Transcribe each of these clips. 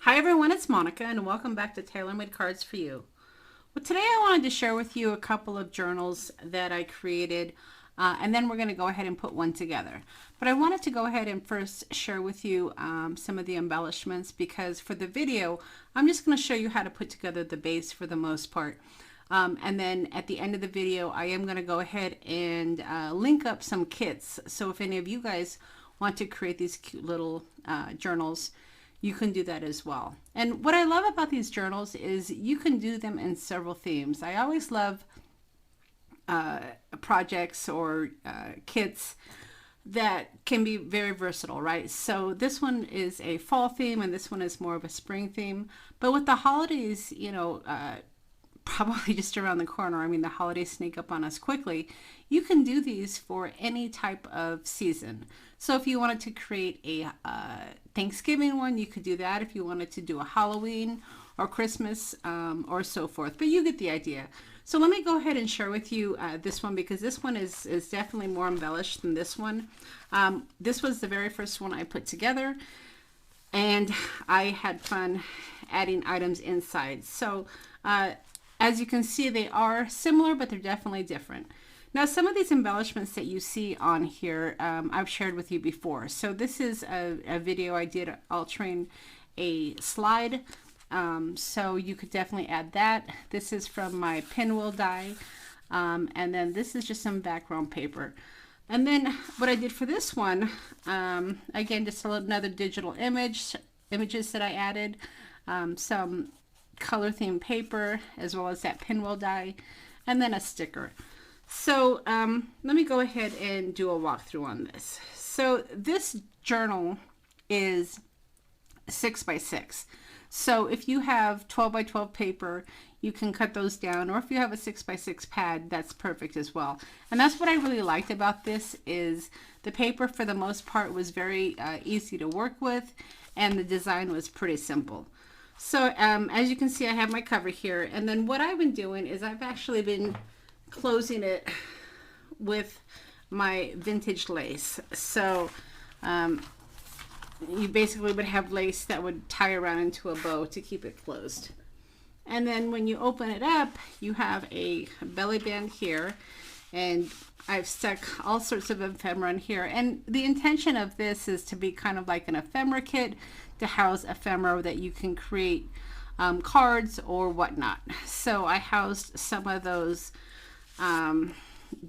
Hi everyone, it's Monica and welcome back to Taylor-Made Cards for You. Well, today I wanted to share with you a couple of journals that I created and then we're going to go ahead and put one together. But I wanted to go ahead and first share with you some of the embellishments because for the video I'm just going to show you how to put together the base for the most part. And then at the end of the video I am going to go ahead and link up some kits. So if any of you guys want to create these cute little journals, you can do that as well. And what I love about these journals is you can do them in several themes. I always love projects or kits that can be very versatile, right? So this one is a fall theme and this one is more of a spring theme. But with the holidays, you know, probably just around the corner, I mean the holidays sneak up on us quickly, you can do these for any type of season. So if you wanted to create a Thanksgiving one, you could do that. If you wanted to do a Halloween or Christmas or so forth, but you get the idea. So let me go ahead and share with you this one because this one is definitely more embellished than this one. This was the very first one I put together and I had fun adding items inside. So as you can see, they are similar, but they're definitely different. Now, some of these embellishments that you see on here, I've shared with you before. So this is a video I did altering a slide. So you could definitely add that. This is from my pinwheel die. And then this is just some background paper. And then what I did for this one, again, just another digital images that I added, some color themed paper, as well as that pinwheel die, and then a sticker. So let me go ahead and do a walkthrough on this. So this journal is 6 by 6. So if you have 12 by 12 paper, you can cut those down, or if you have a 6 by 6 pad, that's perfect as well. And that's what I really liked about this is the paper for the most part was very easy to work with, and the design was pretty simple. So as you can see, I have my cover here, and then what I've been doing is I've actually been closing it with my vintage lace. So you basically would have lace that would tie around into a bow to keep it closed. And then when you open it up, you have a belly band here, and I've stuck all sorts of ephemera in here. And the intention of this is to be kind of like an ephemera kit to house ephemera that you can create cards or whatnot. So I housed some of those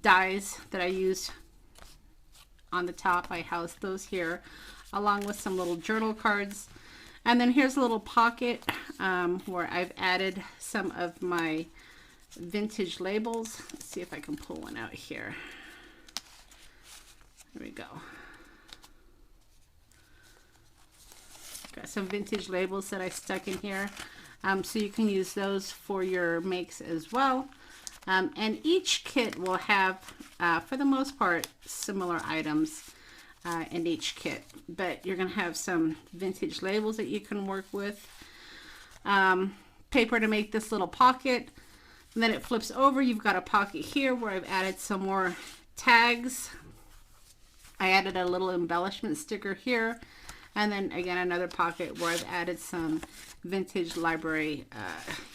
dies that I used on the top. I housed those here along with some little journal cards. And then here's a little pocket where I've added some of my vintage labels. Let's see if I can pull one out here. There we go. Got some vintage labels that I stuck in here. So you can use those for your makes as well. And each kit will have, for the most part, similar items in each kit. But you're going to have some vintage labels that you can work with. Paper to make this little pocket. And then it flips over. You've got a pocket here where I've added some more tags. I added a little embellishment sticker here. And then again, another pocket where I've added some vintage library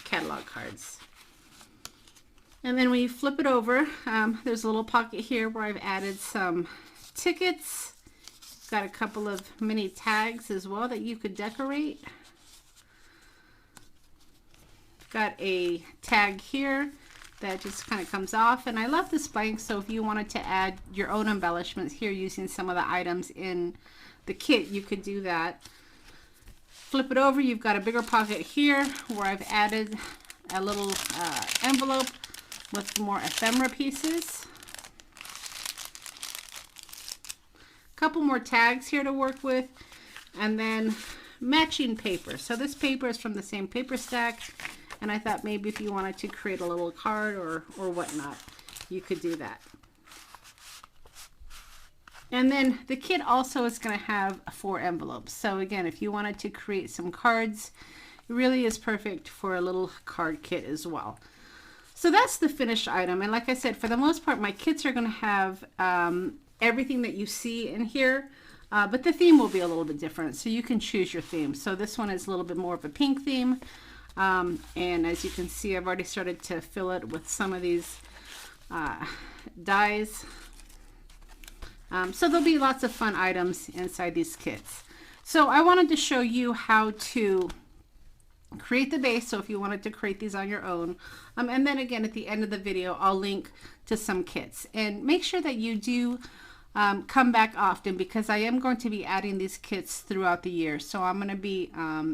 catalog cards. And then when you flip it over, there's a little pocket here where I've added some tickets. Got a couple of mini tags as well that you could decorate. Got a tag here that just kind of comes off, and I love this blank, so if you wanted to add your own embellishments here using some of the items in the kit, you could do that. Flip it over, you've got a bigger pocket here where I've added a little envelope with more ephemera pieces. Couple more tags here to work with, and then matching paper. So this paper is from the same paper stack, and I thought maybe if you wanted to create a little card or whatnot, you could do that. And then the kit also is going to have 4 envelopes. So again, if you wanted to create some cards, it really is perfect for a little card kit as well. So that's the finished item. And like I said, for the most part, my kits are going to have everything that you see in here. but the theme will be a little bit different, so you can choose your theme. So this one is a little bit more of a pink theme, and as you can see, I've already started to fill it with some of these dyes. So there'll be lots of fun items inside these kits. So I wanted to show you how to create the base, so if you wanted to create these on your own, and then again at the end of the video I'll link to some kits, and make sure that you do come back often, because I am going to be adding these kits throughout the year. So I'm going to be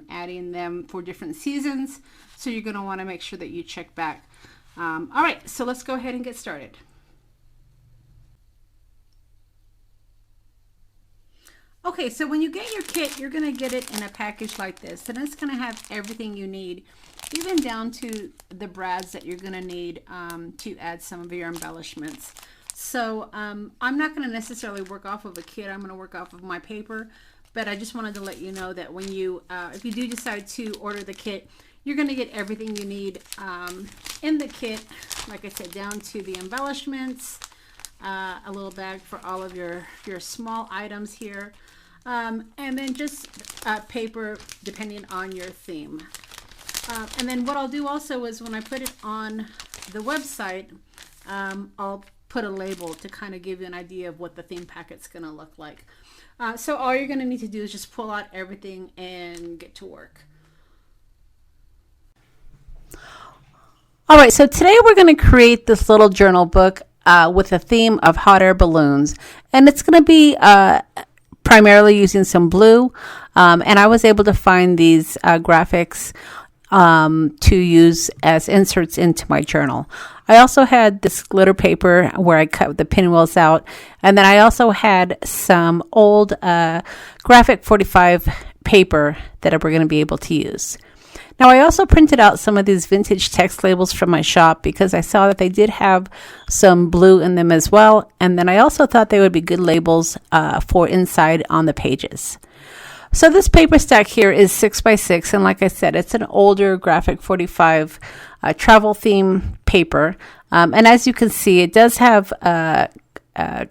adding them for different seasons, so you're going to want to make sure that you check back. All right, so let's go ahead and get started. Okay, so when you get your kit, you're going to get it in a package like this, and it's going to have everything you need, even down to the brads that you're going to need to add some of your embellishments. So I'm not going to necessarily work off of a kit. I'm going to work off of my paper, but I just wanted to let you know that when you, if you do decide to order the kit, you're going to get everything you need in the kit. Like I said, down to the embellishments, a little bag for all of your small items here. And then just paper depending on your theme. And then what I'll do also is when I put it on the website, I'll put a label to kind of give you an idea of what the theme packet's going to look like. So all you're going to need to do is just pull out everything and get to work. All right, so today we're going to create this little journal book with a theme of hot air balloons, and it's going to be primarily using some blue, and I was able to find these graphics to use as inserts into my journal. I also had this glitter paper where I cut the pinwheels out, and then I also had some old graphic 45 paper that we're going to be able to use. Now I also printed out some of these vintage text labels from my shop because I saw that they did have some blue in them as well, and then I also thought they would be good labels for inside on the pages. So this paper stack here is 6x6, and like I said, it's an older graphic 45 travel theme paper, and as you can see, it does have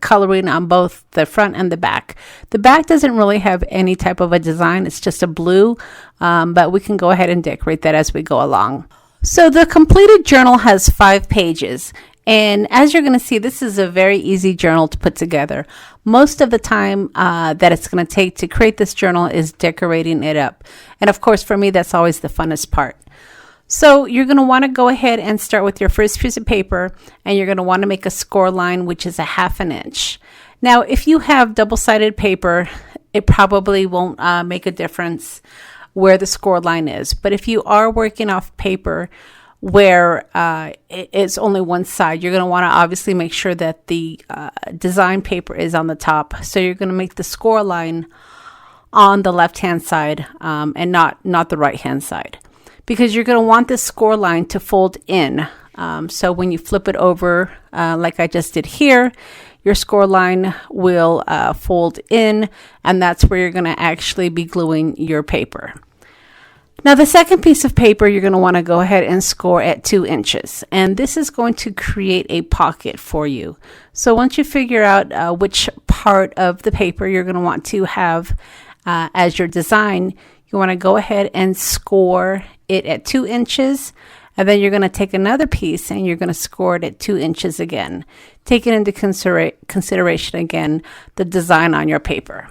coloring on both the front and the back. The back doesn't really have any type of a design, it's just a blue, but we can go ahead and decorate that as we go along. So the completed journal has 5 pages, and as you're going to see, this is a very easy journal to put together. Most of the time that it's going to take to create this journal is decorating it up, and of course for me that's always the funnest part. So you're going to want to go ahead and start with your first piece of paper, and you're going to want to make a score line, which is a 1/2 inch. Now, if you have double-sided paper, it probably won't make a difference where the score line is. But if you are working off paper where it's only one side, you're going to want to obviously make sure that the design paper is on the top. So you're going to make the score line on the left-hand side and not the right-hand side, because you're going to want this score line to fold in. So when you flip it over, like I just did here, your score line will fold in, and that's where you're going to actually be gluing your paper. Now the second piece of paper, you're going to want to go ahead and score at 2 inches, and this is going to create a pocket for you. So once you figure out which part of the paper you're going to want to have as your design, you want to go ahead and score it at 2 inches, and then you're going to take another piece and you're going to score it at 2 inches again, taking into consideration again the design on your paper.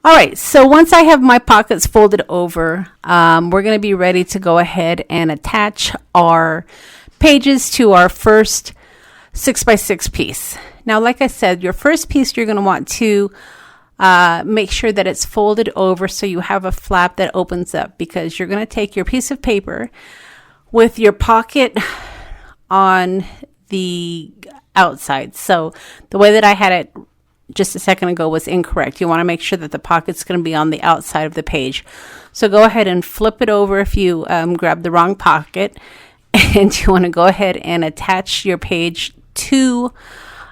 All right, so once I have my pockets folded over, we're going to be ready to go ahead and attach our pages to our first 6x6 piece. Now, like I said, your first piece you're going to want to make sure that it's folded over so you have a flap that opens up, because you're going to take your piece of paper with your pocket on the outside. So the way that I had it just a second ago was incorrect. You want to make sure that the pocket's going to be on the outside of the page. So go ahead and flip it over if you grab the wrong pocket, and you want to go ahead and attach your page to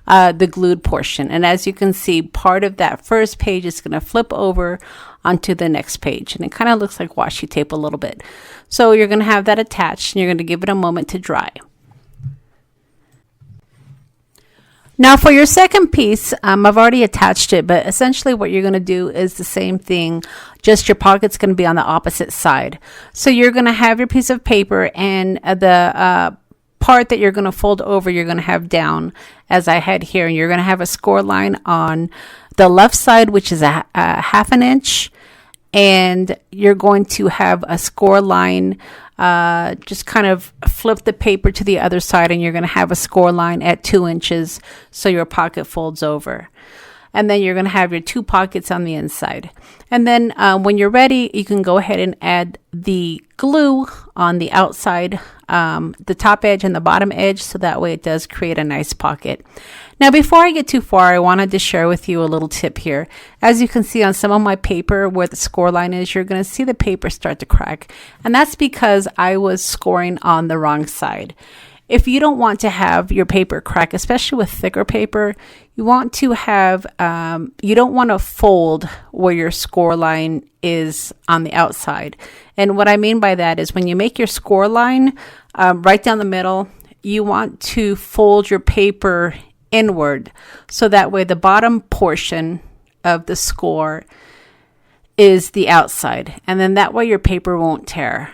the glued portion. And as you can see, part of that first page is going to flip over onto the next page, and it kind of looks like washi tape a little bit. So you're going to have that attached, and you're going to give it a moment to dry. Now for your second piece, I've already attached it, but essentially what you're going to do is the same thing, just your pocket's going to be on the opposite side. So you're going to have your piece of paper, and the part that you're going to fold over, you're going to have down as I had here, and you're going to have a score line on the left side, which is a 1/2 inch, and you're going to have a score line, just kind of flip the paper to the other side, and you're going to have a score line at 2 inches so your pocket folds over. And then you're going to have your 2 pockets on the inside. And then when you're ready, you can go ahead and add the glue on the outside, the top edge and the bottom edge, so that way it does create a nice pocket. Now, before I get too far, I wanted to share with you a little tip here. As you can see on some of my paper where the score line is, you're going to see the paper start to crack. And that's because I was scoring on the wrong side. If you don't want to have your paper crack, especially with thicker paper, you want to have, you don't want to fold where your score line is on the outside. And what I mean by that is when you make your score line right down the middle, you want to fold your paper inward, so that way the bottom portion of the score is the outside, and then that way your paper won't tear.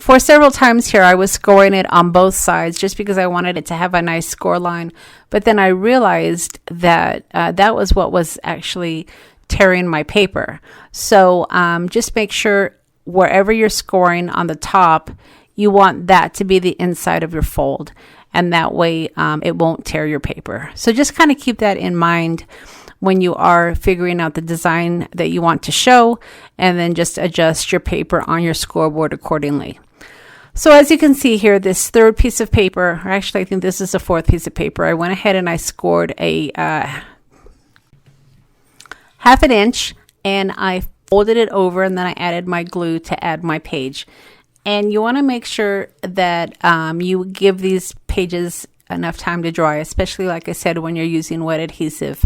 For several times here, I was scoring it on both sides just because I wanted it to have a nice score line, but then I realized that that was what was actually tearing my paper. So just make sure wherever you're scoring on the top, you want that to be the inside of your fold, and that way it won't tear your paper. So just kind of keep that in mind when you are figuring out the design that you want to show, and then just adjust your paper on your scoreboard accordingly. So as you can see here, this third piece of paper, or actually I think this is the fourth piece of paper, I went ahead and I scored a 1/2 inch, and I folded it over, and then I added my glue to add my page. And you want to make sure that you give these pages enough time to dry, especially like I said, when you're using wet adhesive.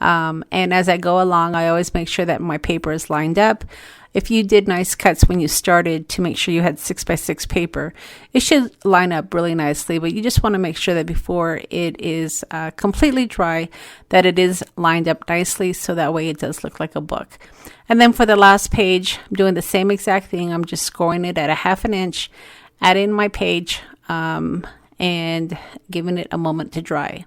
And as I go along, I always make sure that my paper is lined up. If you did nice cuts when you started to make sure you had 6x6 paper, it should line up really nicely, but you just want to make sure that before it is completely dry, that it is lined up nicely, so that way it does look like a book. And then for the last page, I'm doing the same exact thing. I'm just scoring it at a 1/2 inch, adding my page, and giving it a moment to dry.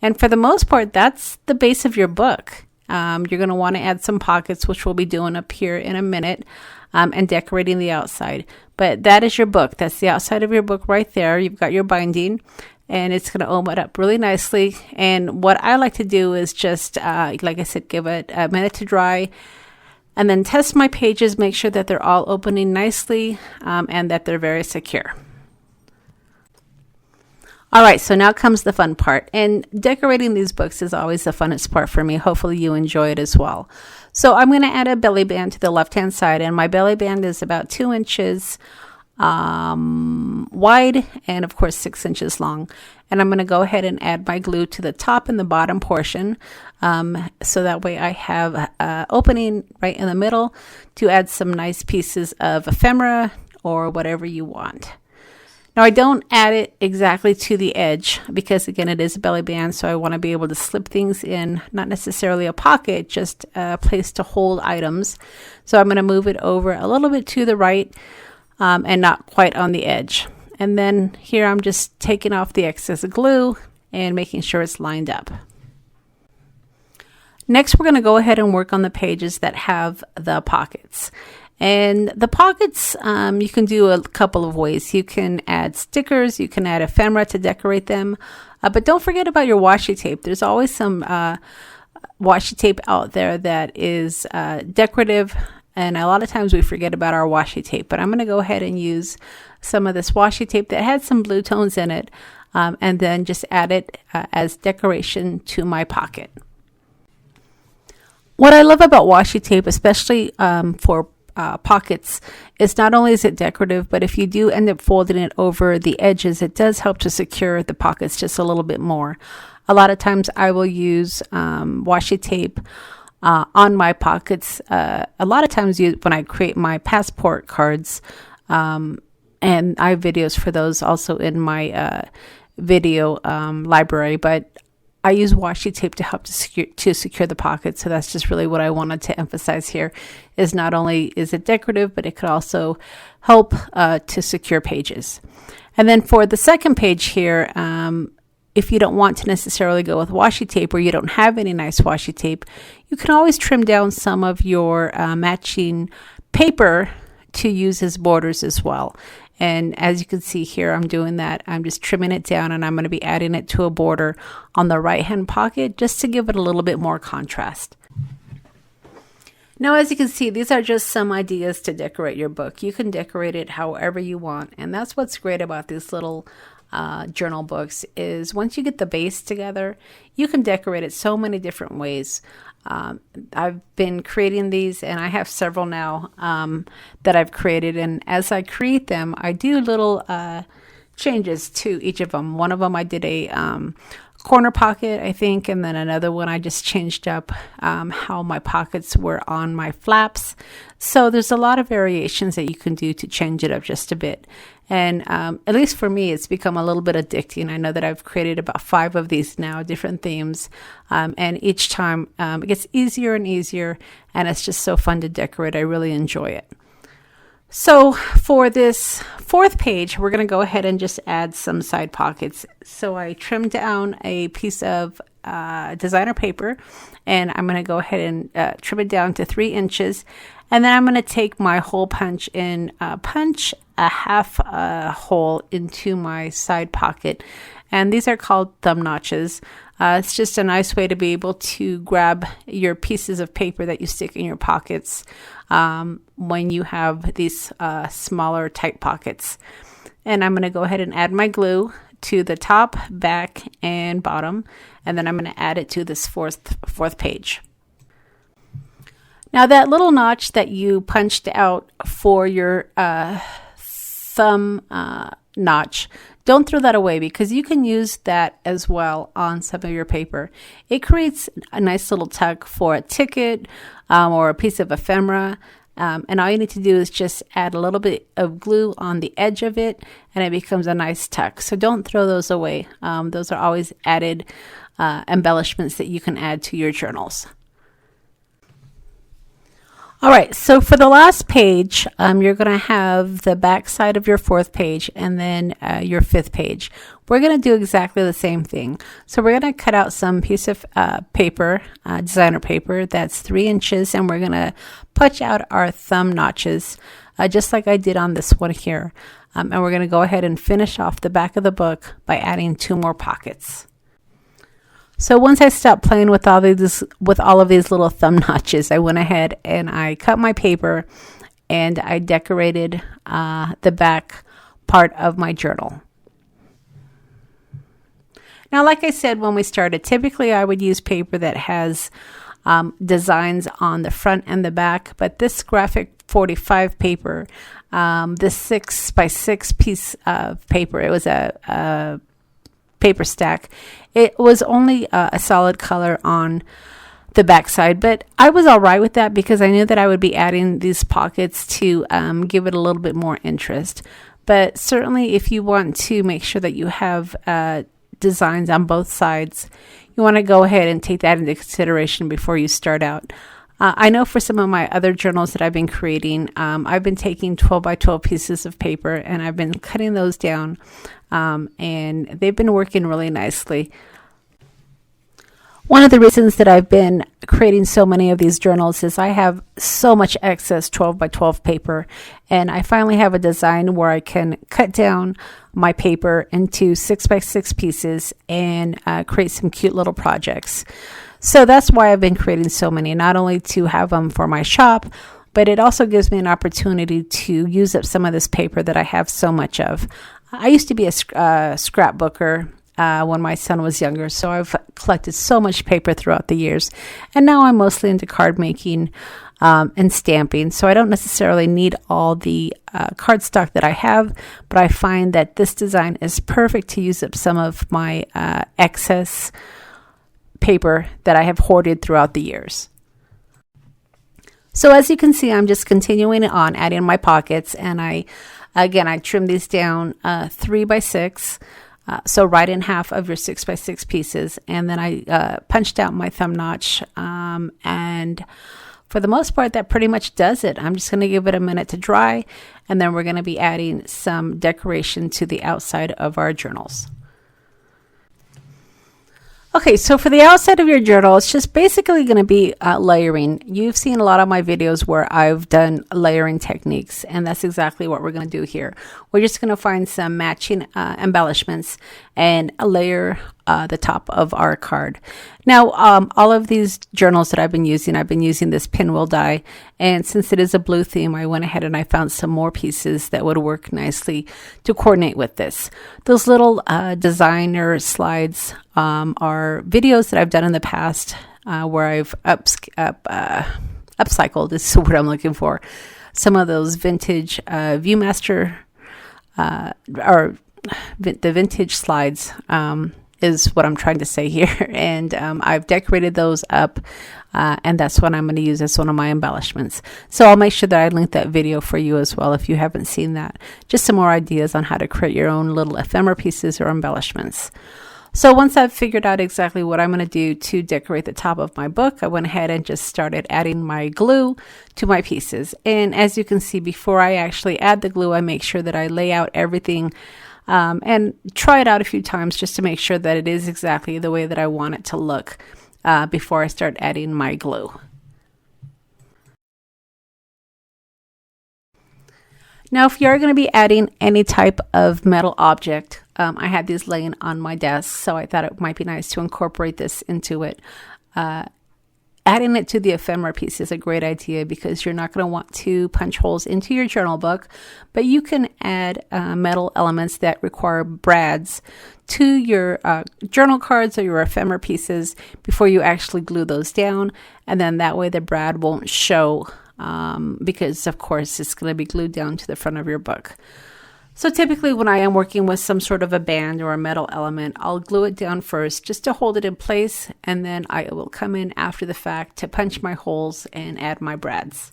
And for the most part, that's the base of your book. You're going to want to add some pockets, which we'll be doing up here in a minute, and decorating the outside. But that is your book. That's the outside of your book right there. You've got your binding, and it's going to open up really nicely. And what I like to do is just, like I said, give it a minute to dry, and then test my pages, make sure that they're all opening nicely, and that they're very secure. All right, so now comes the fun part, and decorating these books is always the funnest part for me. Hopefully you enjoy it as well. So I'm going to add a belly band to the left-hand side, and my belly band is about 2 inches wide and, of course, 6 inches long. And I'm going to go ahead and add my glue to the top and the bottom portion, so that way I have an opening right in the middle to add some nice pieces of ephemera or whatever you want. Now, I don't add it exactly to the edge because, again, it is a belly band, so I want to be able to slip things in, not necessarily a pocket, just a place to hold items. So I'm going to move it over a little bit to the right, and not quite on the edge. And then here I'm just taking off the excess glue and making sure it's lined up. Next, we're going to go ahead and work on the pages that have the pockets. And the pockets, you can do a couple of ways. You can add stickers, you can add ephemera to decorate them, but don't forget about your washi tape. There's always some washi tape out there that is decorative, and a lot of times we forget about our washi tape. But I'm going to go ahead and use some of this washi tape that had some blue tones in it, and then just add it as decoration to my pocket. What I love about washi tape, especially for pockets, is not only is it decorative, but if you do end up folding it over the edges, it does help to secure the pockets just a little bit more. A lot of times I will use washi tape on my pockets. A lot of times when I create my passport cards, and I have videos for those also in my video library, but I use washi tape to help to secure the pocket. So that's just really what I wanted to emphasize here, is not only is it decorative, but it could also help to secure pages. And then for the second page here, if you don't want to necessarily go with washi tape, or you don't have any nice washi tape, you can always trim down some of your matching paper to use as borders as well. And as you can see here, I'm doing that. I'm just trimming it down, and I'm going to be adding it to a border on the right hand pocket just to give it a little bit more contrast. Now, as you can see, these are just some ideas to decorate your book. You can decorate it however you want, and that's what's great about these little journal books, is once you get the base together, you can decorate it so many different ways. I've been creating these, and I have several now that I've created, and as I create them, I do little changes to each of them. One of them I did a corner pocket, I think, and then another one I just changed up how my pockets were on my flaps. So there's a lot of variations that you can do to change it up just a bit. And at least for me, it's become a little bit addicting. I know that I've created about 5 of these now, different themes. And each time it gets easier and easier, and it's just so fun to decorate. I really enjoy it. So for this 4th page, we're going to go ahead and just add some side pockets. So I trimmed down a piece of designer paper, and I'm going to go ahead and trim it down to 3 inches. And then I'm going to take my hole punch and punch a half hole into my side pocket. And these are called thumb notches. It's just a nice way to be able to grab your pieces of paper that you stick in your pockets when you have these smaller tight pockets. And I'm going to go ahead and add my glue to the top, back, and bottom. And then I'm going to add it to this fourth page. Now that little notch that you punched out for your thumb notch, don't throw that away, because you can use that as well on some of your paper. It creates a nice little tuck for a ticket or a piece of ephemera. And all you need to do is just add a little bit of glue on the edge of it, and it becomes a nice tuck. So don't throw those away. Those are always added embellishments that you can add to your journals. All right, so for the last page, you're going to have the back side of your 4th page and then your 5th page. We're going to do exactly the same thing. So we're going to cut out some piece of paper, designer paper, that's 3 inches, and we're going to punch out our thumb notches, just like I did on this one here. And we're going to go ahead and finish off the back of the book by adding 2 more pockets. So once I stopped playing with all of these little thumb notches, I went ahead and I cut my paper and I decorated the back part of my journal. Now, like I said when we started, typically I would use paper that has designs on the front and the back, but this graphic 45 paper, this 6x6 piece of paper, it was a paper stack. It was only a solid color on the backside, but I was all right with that because I knew that I would be adding these pockets to give it a little bit more interest. But certainly if you want to make sure that you have designs on both sides, you want to go ahead and take that into consideration before you start out. I know for some of my other journals that I've been creating, I've been taking 12 by 12 pieces of paper and I've been cutting those down, and they've been working really nicely. One of the reasons that I've been creating so many of these journals is I have so much excess 12 by 12 paper, and I finally have a design where I can cut down my paper into 6 by 6 pieces and create some cute little projects. So that's why I've been creating so many, not only to have them for my shop, but it also gives me an opportunity to use up some of this paper that I have so much of. I used to be a scrapbooker when my son was younger, so I've collected so much paper throughout the years, and now I'm mostly into card making and stamping, so I don't necessarily need all the cardstock that I have, but I find that this design is perfect to use up some of my excess paper that I have hoarded throughout the years. So as you can see, I'm just continuing on adding my pockets, and I trimmed these down 3 by 6. So right in half of your 6x6 pieces. And then I punched out my thumb notch. And for the most part, that pretty much does it. I'm just going to give it a minute to dry. And then we're going to be adding some decoration to the outside of our journals. Okay, so for the outside of your journal, it's just basically going to be layering. You've seen a lot of my videos where I've done layering techniques, and that's exactly what we're going to do here. We're just going to find some matching embellishments and layer the top of our card. Now, all of these journals that I've been using this pinwheel die, and since it is a blue theme, I went ahead and I found some more pieces that would work nicely to coordinate with this. Those little designer slides are videos that I've done in the past where I've upcycled is the word I'm looking for. Some of those vintage Viewmaster or the vintage slides is what I'm trying to say here. And I've decorated those up and that's what I'm going to use as one of my embellishments. So I'll make sure that I link that video for you as well if you haven't seen that. Just some more ideas on how to create your own little ephemera pieces or embellishments. So once I've figured out exactly what I'm going to do to decorate the top of my book, I went ahead and just started adding my glue to my pieces. And as you can see, before I actually add the glue, I make sure that I lay out everything and try it out a few times just to make sure that it is exactly the way that I want it to look before I start adding my glue. Now, if you're going to be adding any type of metal object, I had these laying on my desk, so I thought it might be nice to incorporate this into it. Adding it to the ephemera piece is a great idea because you're not going to want to punch holes into your journal book, but you can add metal elements that require brads to your journal cards or your ephemera pieces before you actually glue those down, and then that way the brad won't show because of course it's going to be glued down to the front of your book. So typically when I am working with some sort of a band or a metal element, I'll glue it down first just to hold it in place, and then I will come in after the fact to punch my holes and add my brads.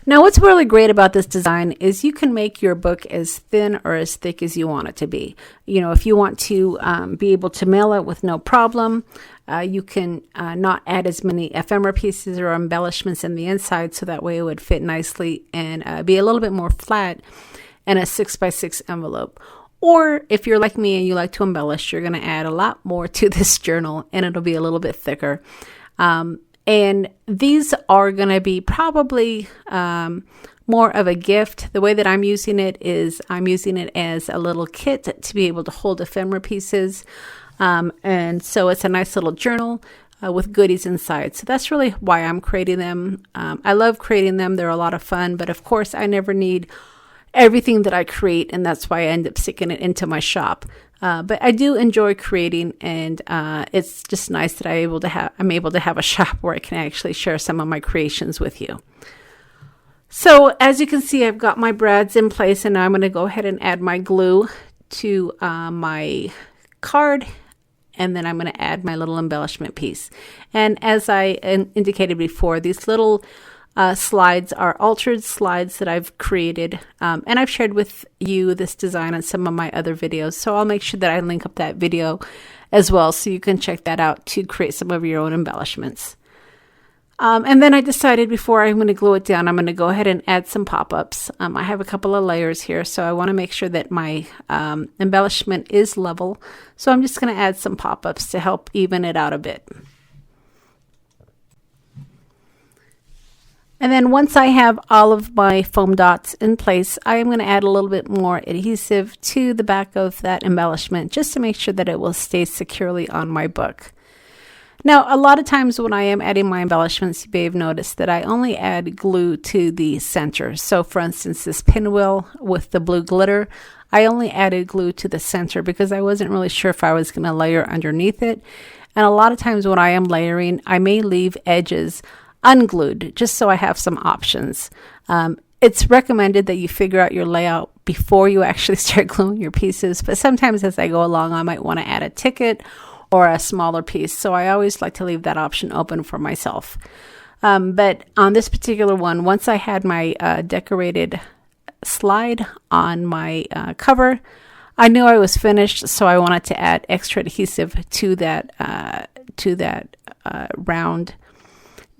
Now what's really great about this design is you can make your book as thin or as thick as you want it to be. You know, if you want to be able to mail it with no problem, you can not add as many ephemera pieces or embellishments in the inside, so that way it would fit nicely and be a little bit more flat in a 6x6 envelope. Or if you're like me and you like to embellish, you're going to add a lot more to this journal and it'll be a little bit thicker. And these are going to be probably more of a gift. The way that I'm using it is I'm using it as a little kit to be able to hold ephemera pieces. And so it's a nice little journal with goodies inside. So that's really why I'm creating them. I love creating them. They're a lot of fun, but of course I never need everything that I create, and that's why I end up sticking it into my shop. But I do enjoy creating, and it's just nice that I'm able to have a shop where I can actually share some of my creations with you. So as you can see, I've got my brads in place, and now I'm going to go ahead and add my glue to my card, and then I'm going to add my little embellishment piece. And as I indicated before, these little slides are altered slides that I've created, and I've shared with you this design on some of my other videos, so I'll make sure that I link up that video as well so you can check that out to create some of your own embellishments. And then I decided before I'm going to glue it down, I'm going to go ahead and add some pop-ups. I have a couple of layers here, so I want to make sure that my embellishment is level, so I'm just going to add some pop-ups to help even it out a bit. And then once I have all of my foam dots in place, I am going to add a little bit more adhesive to the back of that embellishment just to make sure that it will stay securely on my book. Now, a lot of times when I am adding my embellishments, you may have noticed that I only add glue to the center. So for instance, this pinwheel with the blue glitter, I only added glue to the center because I wasn't really sure if I was going to layer underneath it. And a lot of times when I am layering, I may leave edges unglued just so I have some options. It's recommended that you figure out your layout before you actually start gluing your pieces, but sometimes as I go along I might want to add a ticket or a smaller piece, so I always like to leave that option open for myself. But on this particular one, once I had my decorated slide on my cover. I knew I was finished, so I wanted to add extra adhesive to that round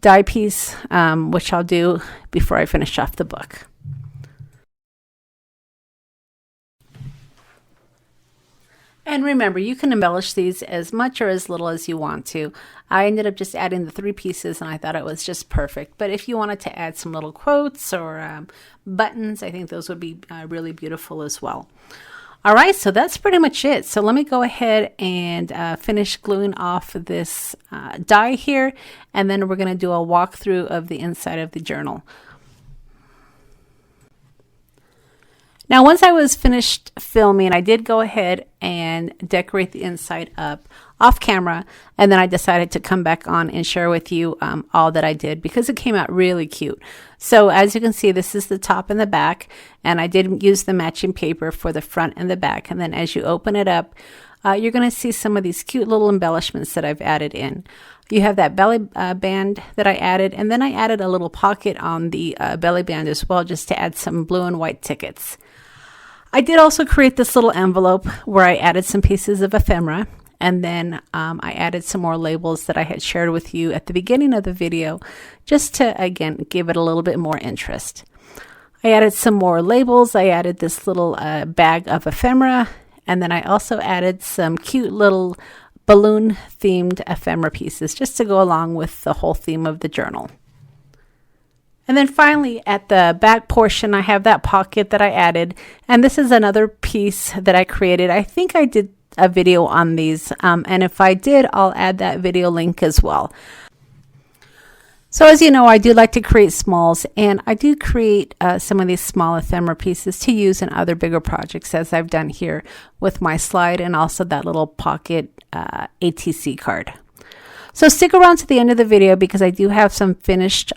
die piece, which I'll do before I finish off the book. And remember, you can embellish these as much or as little as you want to. I ended up just adding the 3 pieces, and I thought it was just perfect. But if you wanted to add some little quotes or buttons, I think those would be really beautiful as well. All right, so that's pretty much it. So let me go ahead and finish gluing off this die here, and then we're going to do a walkthrough of the inside of the journal. Now, once I was finished filming, I did go ahead and decorate the inside up off camera, and then I decided to come back on and share with you all that I did, because it came out really cute. So as you can see, this is the top and the back, and I did use the matching paper for the front and the back. And then as you open it up, you're going to see some of these cute little embellishments that I've added in. You have that belly band that I added, and then I added a little pocket on the belly band as well, just to add some blue and white tickets. I did also create this little envelope where I added some pieces of ephemera, and then I added some more labels that I had shared with you at the beginning of the video, just to, again, give it a little bit more interest. I added some more labels. I added this little bag of ephemera, and then I also added some cute little balloon themed ephemera pieces, just to go along with the whole theme of the journal. And then finally, at the back portion, I have that pocket that I added, and this is another piece that I created. I think I did a video on these, and if I did, I'll add that video link as well. So as you know, I do like to create smalls, and I do create some of these small ephemera pieces to use in other bigger projects, as I've done here with my slide and also that little pocket ATC card. So stick around to the end of the video, because I do have some finished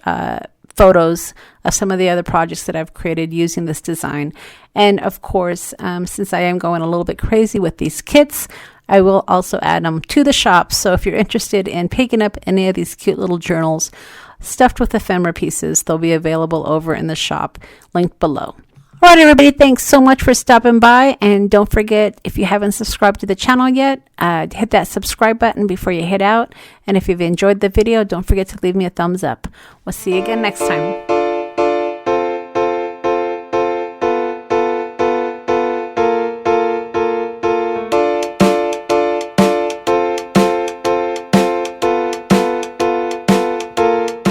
photos of some of the other projects that I've created using this design. And of course, since I am going a little bit crazy with these kits, I will also add them to the shop. So if you're interested in picking up any of these cute little journals stuffed with ephemera pieces, they'll be available over in the shop, linked below. All right, everybody, thanks so much for stopping by. And don't forget, if you haven't subscribed to the channel yet, hit that subscribe button before you head out. And if you've enjoyed the video, don't forget to leave me a thumbs up. We'll see you again next time.